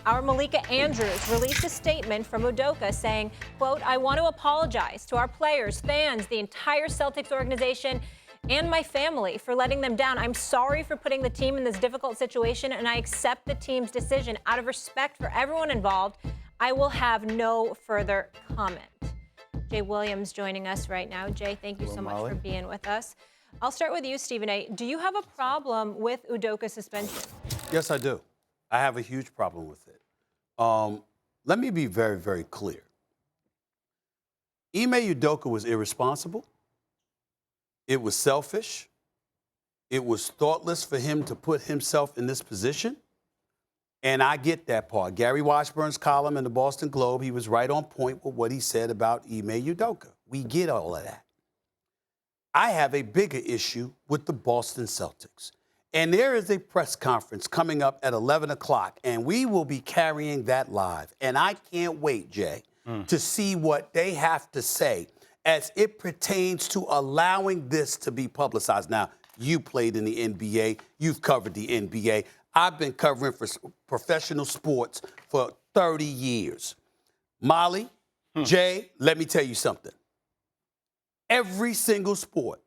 Our Malika Andrews released a statement from Udoka saying, quote, "I want to apologize to our players, fans, the entire Celtics organization, and my family for letting them down. I'm sorry for putting the team in this difficult situation, and I accept the team's decision. Out of respect for everyone involved, I will have no further comment." Jay Williams joining us right now. Jay, thank you so much for being with us. I'll start with you, Stephen A. Do you have a problem with Udoka's suspension? Yes, I do. I have a huge problem with it. Let me be very, very clear. Ime Udoka was irresponsible. It was selfish. It was thoughtless for him to put himself in this position. And I get that part. Gary Washburn's column in the Boston Globe, he was right on point with what he said about Ime Udoka. We get all of that. I have a bigger issue with the Boston Celtics. And there is a press conference coming up at 11 o'clock, and we will be carrying that live. And I can't wait, Jay, to see what they have to say as it pertains to allowing this to be publicized. Now, you played in the NBA. You've covered the NBA. I've been covering for professional sports for 30 years. Molly, Jay, let me tell you something. Every single sport,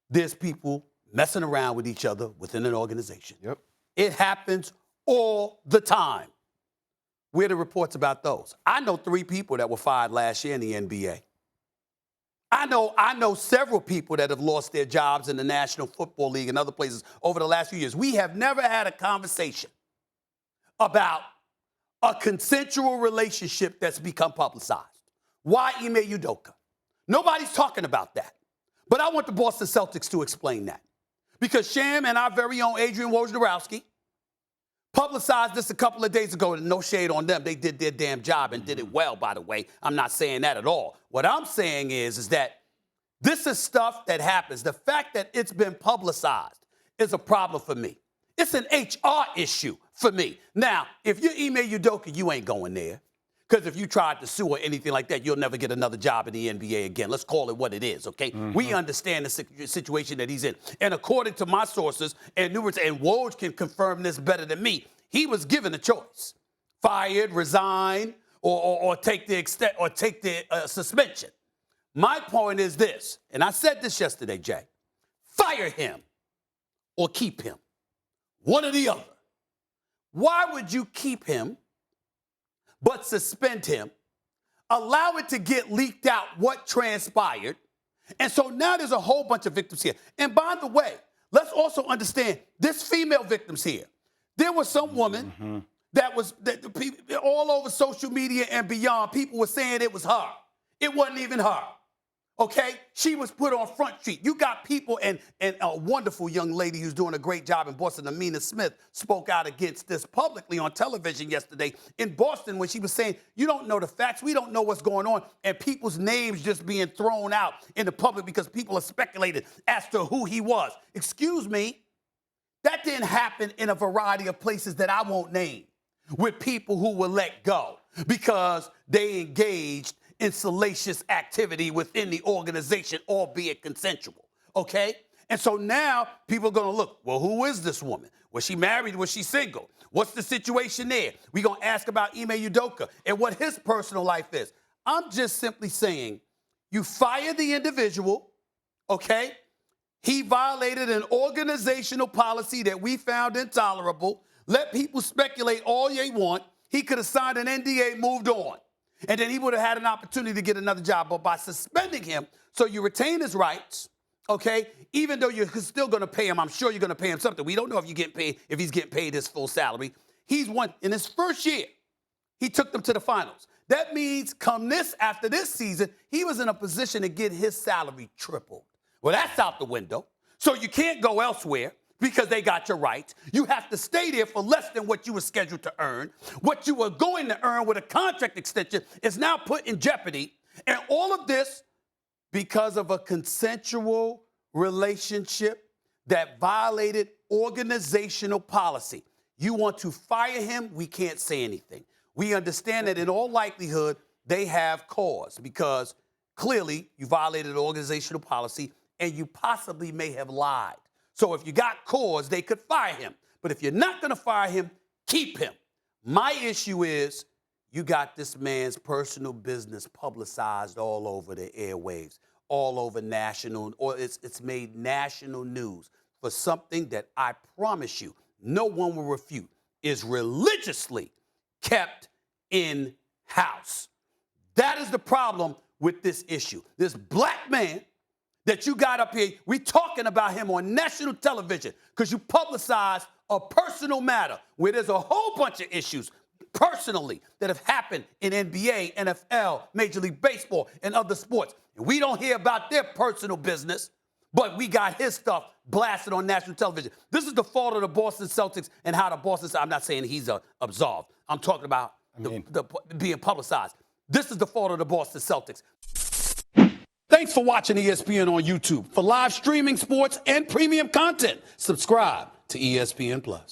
there's people messing around with each other within an organization. Yep. It happens all the time. Where are the reports about those? I know 3 people that were fired last year in the NBA. I know several people that have lost their jobs in the National Football League and other places over the last few years. We have never had a conversation about a consensual relationship that's become publicized. Why Ime Udoka? Nobody's talking about that. But I want the Boston Celtics to explain that. Because Sham and our very own Adrian Wojnarowski publicized this a couple of days ago, and no shade on them. They did their damn job and did it well, by the way. I'm not saying that at all. What I'm saying is that this is stuff that happens. The fact that it's been publicized is a problem for me. It's an HR issue for me. Now, if you're Ime Udoka, you ain't going there. Because if you tried to sue or anything like that, you'll never get another job in the NBA again. Let's call it what it is, okay? We understand the situation that he's in. And according to my sources, and Woj can confirm this better than me, he was given a choice. Fired, resign, or take the suspension. My point is this, and I said this yesterday, Jay. Fire him or keep him. One or the other. Why would you keep him but suspend him, allow it to get leaked out what transpired, and so now there's a whole bunch of victims here. And by the way, let's also understand this female victims here. There was some woman that all over social media and beyond, people were saying it was her. It wasn't even her. Okay? She was put on Front Street. You got people, and a wonderful young lady who's doing a great job in Boston, Amina Smith, spoke out against this publicly on television yesterday in Boston when she was saying, you don't know the facts, we don't know what's going on, and people's names just being thrown out in the public because people are speculating as to who he was. Excuse me, that didn't happen in a variety of places that I won't name with people who were let go because they engaged in salacious activity within the organization, albeit consensual, okay? And so now people are going to look, well, who is this woman? Was she married? Was she single? What's the situation there? We're going to ask about Ime Udoka and what his personal life is. I'm just simply saying you fire the individual, okay? He violated an organizational policy that we found intolerable. Let people speculate all they want. He could have signed an NDA, moved on. And then he would have had an opportunity to get another job. But by suspending him, so you retain his rights, okay, even though you're still going to pay him, I'm sure you're going to pay him something. We don't know if he's getting paid his full salary. He's won in his first year. He took them to the finals. That means after this season, he was in a position to get his salary tripled. Well, that's out the window. So you can't go elsewhere because they got your rights. You have to stay there for less than what you were scheduled to earn. What you were going to earn with a contract extension is now put in jeopardy. And all of this because of a consensual relationship that violated organizational policy. You want to fire him, we can't say anything. We understand that in all likelihood, they have cause because clearly you violated organizational policy and you possibly may have lied. So if you got cause, they could fire him. But if you're not going to fire him, keep him. My issue is you got this man's personal business publicized all over the airwaves, all over national, or it's made national news for something that I promise you no one will refute is religiously kept in-house. That is the problem with this issue. This black man that you got up here, we talking about him on national television because you publicize a personal matter where there's a whole bunch of issues personally that have happened in NBA, NFL, Major League Baseball, and other sports. And we don't hear about their personal business, but we got his stuff blasted on national television. This is the fault of the Boston Celtics and how the Boston Celtics, I'm not saying he's absolved. I'm talking about the being publicized. This is the fault of the Boston Celtics. Thanks for watching ESPN on YouTube. For live streaming, sports, and premium content, subscribe to ESPN+.